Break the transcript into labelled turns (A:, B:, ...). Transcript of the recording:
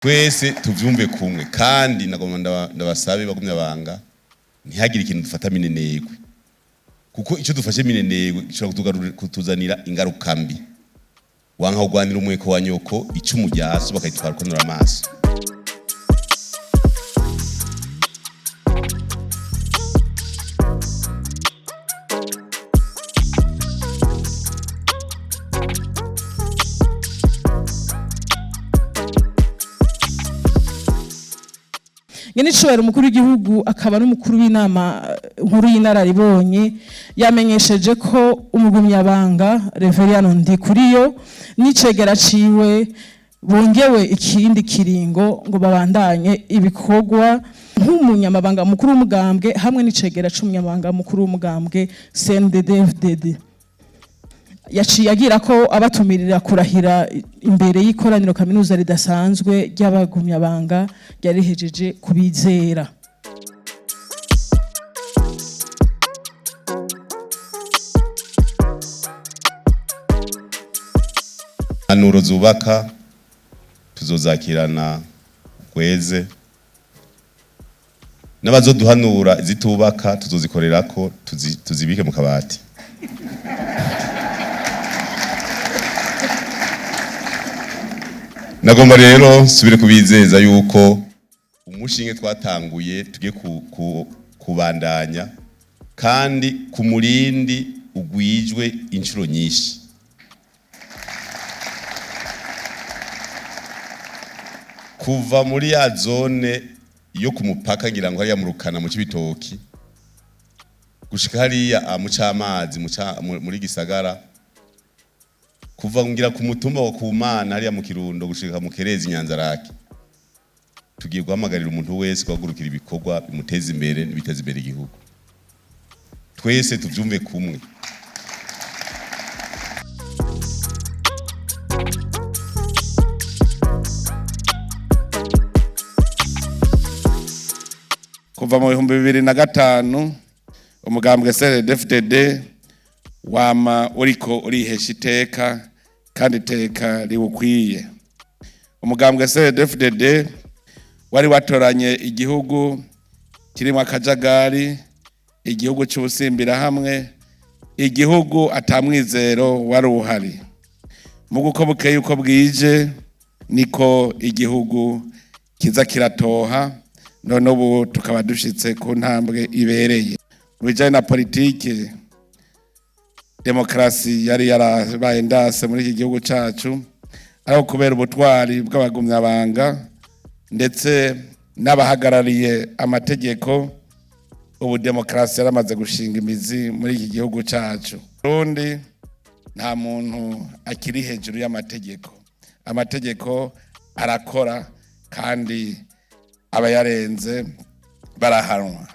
A: twese tuvyumve kumwe kandi nagomba ndabasabe bagumya banga ntihagire ikintu dufata minenegwe kuko ico dufashe minenegwe gishobora kutuzanira ingaruka mbi wanka kugwanira umweko wa nyoko icumu ryaso bakayitwara konora amaso.
B: Nyenicubahiro umukuru w'igihugu akaba n'umukuru w'inama nkuru y'inararibonye yamenyesheje ko umugumyabanga Reveriyano Ndikuriyo n'icegera ciwe bongewe ikindi kiringo ngo babandanye ibikorwa nk'umunyamabanga mukuru w'umugambwe hamwe n'icegera c'umunyamabanga mukuru w'umugambwe CNDD-FDD. Yaciye agira ko abatumirira kurahira imbere y'ikoraniro kaminuza ridasanzwe ry'abagumyabanga yarihejeje kubizera.
A: Impanuro zubaka tuzozakirana kweze n'abazoduhanura izitubaka tuzozikorerako tuzibike mu kabati. Nagomba rero subire kubizeza yuko umushinge twatanguye tugiye kubandanya kandi ku murindi ugwijwe inshuro nyinshi. Kuva muri ya zone yo ku mupaka ngira ngo hariya mu Rukana mu Cibitoki gushika hariya mu Camazi muri Gisagara, kuva ngira ku mutumba wa Kumana hariya mu Kirundo gushika mu Kerezi Nyanzarake, tugiye guhamagarira umuntu wese kwagurukira ibikorwa bimuteza imbere n'ibiteza imbere igihugu. Twese tuvyumve kumwe.
C: Kuva mu 2005 umugambwe CNDD-FDD wama uriko urihesha iteka kandi iteka riwukwiye. Umugambwe CNDD-FDD wari watoranye igihugu kirimo akajagari, igihugu cy'ubusimbira hamwe, igihugu atamwizero wari uhari. Muguko bukeye uko bwije niko igihugu kiza kiratoha, none ubu tukaba dushitse ku ntambwe ibereye. Mu bijanye na politike, demokrasi yari yarabaye ndase muri iki gihugu cacu, ariko kubera ubutwari bw'abagumyabanga ndetse n'abahagarariye amategeko, ubu demokrasi yaramaze gushinga imizi muri iki gihugu cacu. Burundi nta muntu akiri hejuru y'amategeko. Amategeko arakora kandi abayarenze barahanwa.